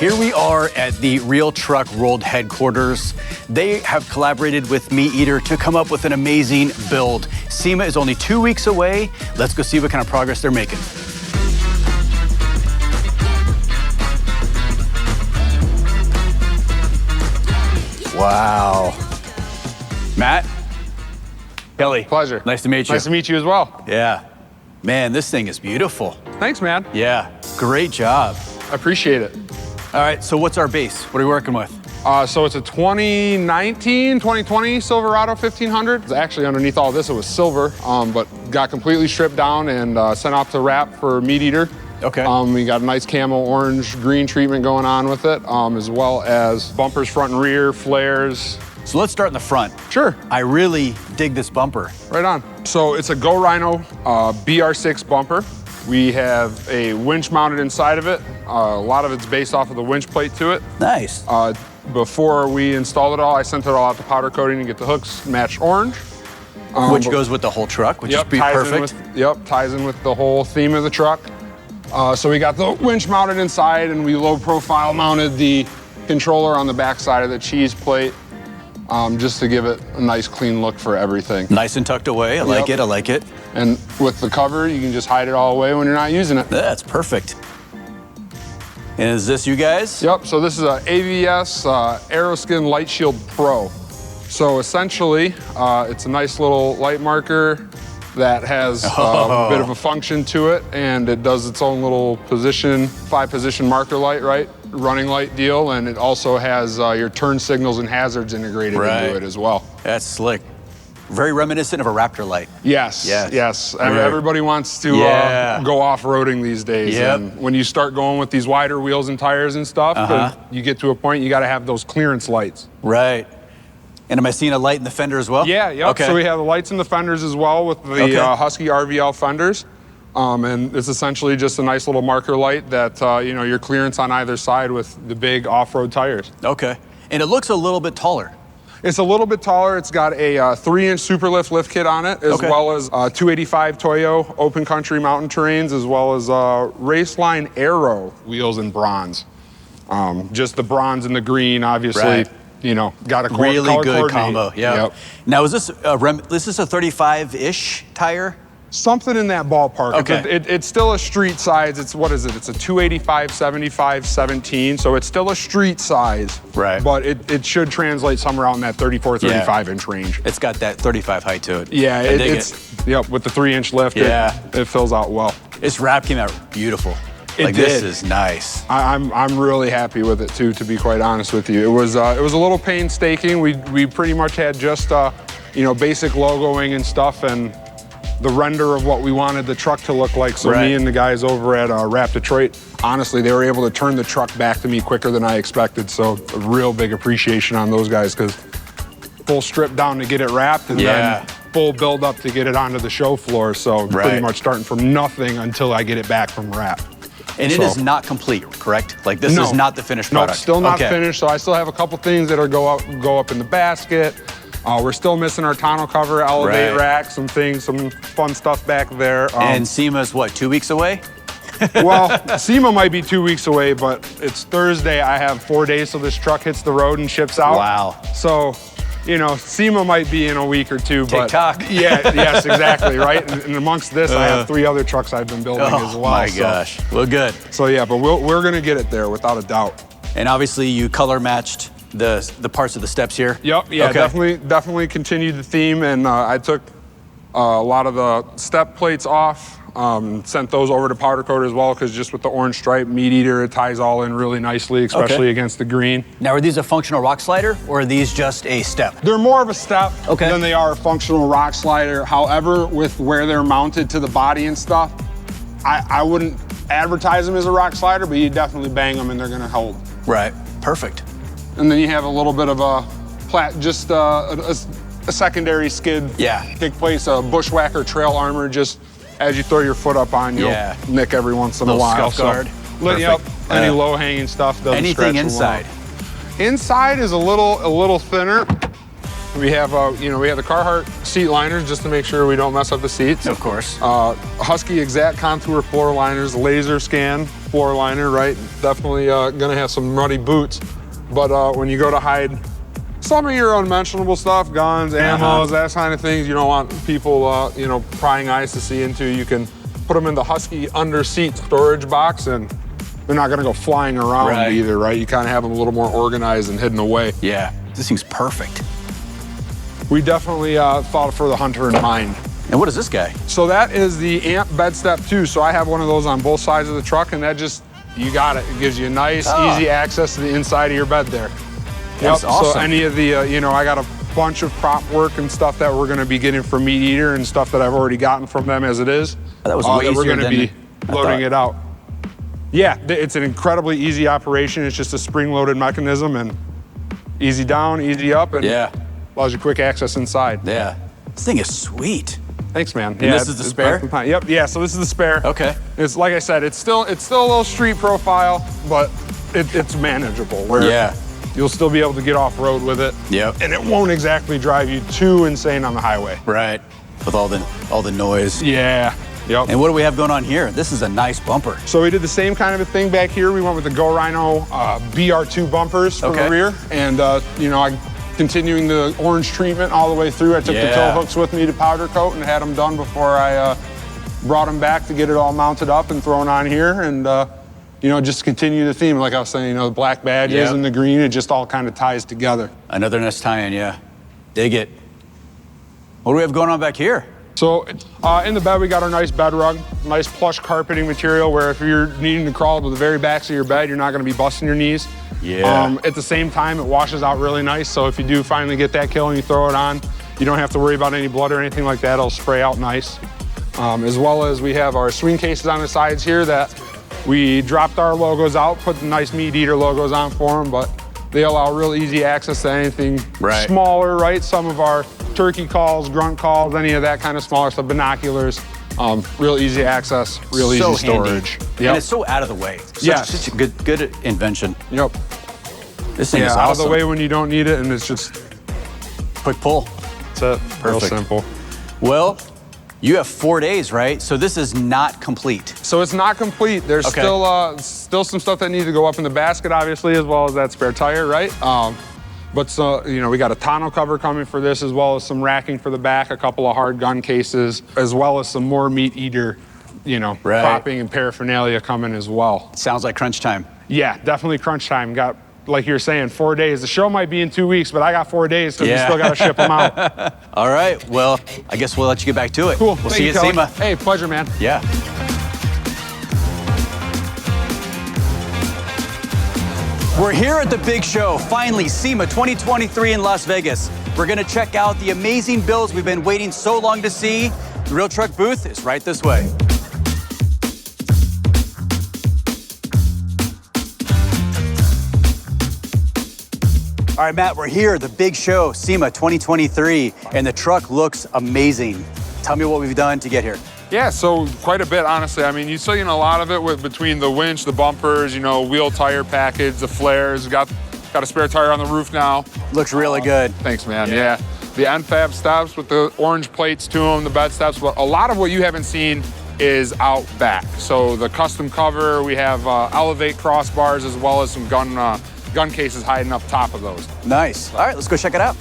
Here we are at the Real Truck World headquarters. They have collaborated with MEATEATER to come up with an amazing build. SEMA is only 2 weeks away. Let's go see what kind of progress they're making. Wow. Matt? Kelly. Pleasure. Nice to meet you. Nice to meet you as well. Yeah. Man, this thing is beautiful. Thanks, man. Yeah, great job. I appreciate it. All right, so what's our base? What are we working with? So it's a 2019, 2020 Silverado 1500. It's actually underneath all this, it was silver, but got completely stripped down and sent off to wrap for MEATEATER. Okay. We got a nice camo orange green treatment going on with it, as well as bumpers front and rear, flares. So let's start in the front. Sure. I really dig this bumper. Right on. So it's a Go Rhino BR6 bumper. We have a winch mounted inside of it. A lot of it's based off of the winch plate to it. Nice. Before we installed it all, I sent it all out to powder coating to get the hooks matched orange. Which goes with the whole truck, which is perfect. Ties in with the whole theme of the truck. So we got the winch mounted inside, and we low profile mounted the controller on the back side of the cheese plate. Just to give it a nice clean look for everything. Nice and tucked away, I like it, I like it. And with the cover, you can just hide it all away when you're not using it. That's perfect. And is this you guys? Yep, so this is a AVS Aeroskin Light Shield Pro. So essentially, it's a nice little light marker that has a bit of a function to it, and it does its own little position, 5-position marker light, right? Running light deal, and it also has your turn signals and hazards integrated into it as well. That's slick. Very reminiscent of a Raptor light. Yes, yes. I mean, everybody wants to go off-roading these days. And when you start going with these wider wheels and tires and stuff, you get to a point you got to have those clearance lights. Right. And am I seeing a light in the fender as well? Yeah, yep. Okay. So we have the lights in the fenders as well with the Husky RVL fenders. And it's essentially just a nice little marker light that, you know, your clearance on either side with the big off-road tires. Okay. And it looks a little bit taller. It's a little bit taller. It's got a 3-inch Superlift kit on it, as well as 285 Toyo open country mountain terrains, as well as Raceline Aero wheels in bronze. Just the bronze and the green, obviously, you know, got a really good combo. Yep. Now, is this this is a 35-ish tire? Something in that ballpark. Okay. It's still a street size. It's, what is it? It's a 285, 75, 17. So it's still a street size. Right. But it should translate somewhere out in that 34, 35-inch range. It's got that 35 height to it. Yeah, yep, with the 3-inch lift, it fills out well. This wrap came out beautiful. This is nice. I'm really happy with it too, to be quite honest with you. It was a little painstaking. We pretty much had just you know, basic logoing and stuff, and the render of what we wanted the truck to look like. So me and the guys over at Wrap Detroit, honestly, they were able to turn the truck back to me quicker than I expected. So a real big appreciation on those guys, because full strip down to get it wrapped, and then full build up to get it onto the show floor. So pretty much starting from nothing until I get it back from wrap. And it is not complete, correct? Like, this is not the finished product? No, still not finished. So I still have a couple things that'll go up in the basket. We're still missing our tonneau cover, elevate rack, some things, some fun stuff back there. And SEMA's what, 2 weeks away? Well, SEMA might be 2 weeks away, but it's Thursday. I have 4 days till this truck hits the road and ships out. Wow. So, you know, SEMA might be in a week or two. TikTok. But yes, exactly, right? And amongst this, I have 3 other trucks I've been building as well. Oh my gosh, well, good. So yeah, but we're gonna get it there without a doubt. And obviously you color matched the parts of the steps here? Yep, yeah, definitely continued the theme, and I took a lot of the step plates off, sent those over to powder coat as well, because just with the orange stripe, MEATEATER, it ties all in really nicely, especially against the green. Now, are these a functional rock slider, or are these just a step? They're more of a step than they are a functional rock slider. However, with where they're mounted to the body and stuff, I wouldn't advertise them as a rock slider, but you definitely bang them and they're gonna hold. Right, perfect. And then you have a little bit of a secondary skid take place, a bushwhacker trail armor, just as you throw your foot up on, you'll nick every once in a while. Scuff guard. Yep, any low-hanging stuff doesn't anything inside? Inside is a little thinner. We have we have the Carhartt seat liners just to make sure we don't mess up the seats. Of course. Husky Exact Contour floor liners, laser scan floor liner, right? Definitely gonna have some muddy boots. But when you go to hide some of your unmentionable stuff, guns, ammos, that kind of things, you don't want people, you know, prying eyes to see into, you can put them in the Husky under seat storage box, and they're not gonna go flying around either, right? You kind of have them a little more organized and hidden away. Yeah, this thing's perfect. We definitely thought for the hunter in mind. And what is this guy? So that is the AMP bed step 2. So I have one of those on both sides of the truck, and that just, you got it. It gives you nice, easy access to the inside of your bed there. That's awesome. So any of the, you know, I got a bunch of prop work and stuff that we're gonna be getting from MEATEATER and stuff that I've already gotten from them as it is. That was way easier we're gonna be than loading it out. Yeah, it's an incredibly easy operation. It's just a spring-loaded mechanism, and easy down, easy up, and allows you quick access inside. Yeah, this thing is sweet. Thanks, man. And this is the spare? Yep, yeah, so this is the spare. Okay. It's, like I said, it's still a little street profile, but it's manageable. Where you'll still be able to get off-road with it. Yep. And it won't exactly drive you too insane on the highway. Right, with all the noise. Yeah. Yep. And what do we have going on here? This is a nice bumper. So we did the same kind of a thing back here. We went with the Go Rhino BR2 bumpers for the rear. And, you know, I'm continuing the orange treatment all the way through. I took the tow hooks with me to powder coat and had them done before I brought them back to get it all mounted up and thrown on here. And, you know, just continue the theme. Like I was saying, you know, the black badges and the green, it just all kind of ties together. Another nice tie-in, yeah. Dig it. What do we have going on back here? So in the bed, we got our nice bed rug, nice plush carpeting material where if you're needing to crawl to the very backs of your bed, you're not gonna be busting your knees. Yeah. At the same time, it washes out really nice. So if you do finally get that kill and you throw it on, you don't have to worry about any blood or anything like that. It'll spray out nice. As well as we have our swing cases on the sides here that we dropped our logos out, put the nice MEATEATER logos on for them, but they allow real easy access to anything smaller, right? Some of our turkey calls, grunt calls, any of that kind of smaller stuff, binoculars, real easy access, real easy storage. And it's so out of the way. Such a good invention. Yep. This thing is awesome. Out of the way when you don't need it, and it's just quick pull. That's it. Perfect. Real simple. Well, you have 4 days, right? So this is not complete. So it's not complete. There's still some stuff that needs to go up in the basket, obviously, as well as that spare tire, right? But so, you know, we got a tonneau cover coming for this, as well as some racking for the back, a couple of hard gun cases, as well as some more MEATEATER, you know, propping and paraphernalia coming as well. Sounds like crunch time. Yeah, definitely crunch time. Got, like you're saying, 4 days. The show might be in 2 weeks, but I got 4 days, so we still got to ship them out. All right, well, I guess we'll let you get back to it. Cool. We'll see you at SEMA. Hey, pleasure, man. Yeah. We're here at the big show, finally, SEMA 2023 in Las Vegas. We're gonna check out the amazing builds we've been waiting so long to see. The Real Truck booth is right this way. All right, Matt, we're here at the big show, SEMA 2023, and the truck looks amazing. Tell me what we've done to get here. Yeah, so quite a bit, honestly. I mean, you've seen a lot of it with between the winch, the bumpers, you know, wheel tire package, the flares. Got a spare tire on the roof now. Looks really good. Thanks, man. Yeah. The end fab steps with the orange plates to them, the bed steps. But a lot of what you haven't seen is out back. So the custom cover, we have Elevate crossbars as well as some gun cases hiding up top of those. Nice. All right, let's go check it out.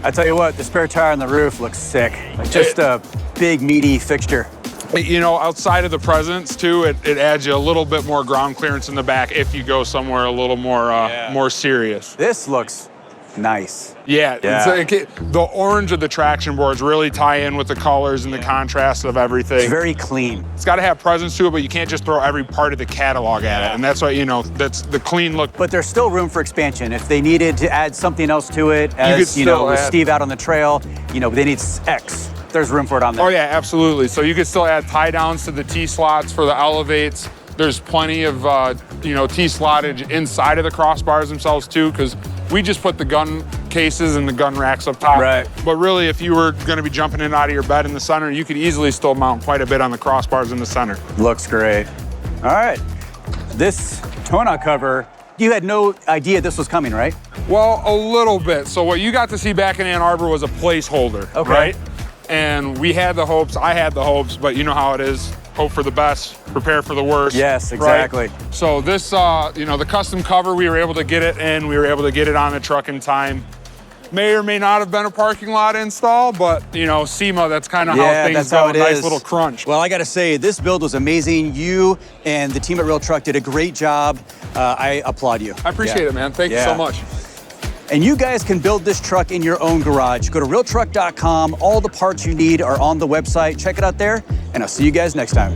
I tell you what, the spare tire on the roof looks sick. Like just a big, meaty fixture. You know, outside of the presence, too, it adds you a little bit more ground clearance in the back if you go somewhere a little more more serious. This looks nice. Yeah. The orange of the traction boards really tie in with the colors and the contrast of everything. It's very clean. It's got to have presence to it, but you can't just throw every part of the catalog at it. And that's why, you know, that's the clean look. But there's still room for expansion. If they needed to add something else to it, as you know, with Steve out on the trail, you know, they need X. There's room for it on there. Oh yeah, absolutely. So you could still add tie downs to the T-slots for the elevates. There's plenty of, you know, T-slottage inside of the crossbars themselves too, because we just put the gun cases and the gun racks up top. Right. But really, if you were gonna be jumping in and out of your bed in the center, you could easily still mount quite a bit on the crossbars in the center. Looks great. All right, this tonneau cover, you had no idea this was coming, right? Well, a little bit. So what you got to see back in Ann Arbor was a placeholder, right? And we had the hopes, I had the hopes, but you know how it is. hope for the best, prepare for the worst. Yes, exactly. Right? So this, you know, the custom cover, we were able to get it in. We were able to get it on the truck in time. May or may not have been a parking lot install, but, you know, SEMA, that's kind of how things go. Nice little crunch. Well, I got to say, this build was amazing. You and the team at RealTruck did a great job. I applaud you. I appreciate it, man. Thank you so much. And you guys can build this truck in your own garage. Go to RealTruck.com. All the parts you need are on the website. Check it out there, and I'll see you guys next time.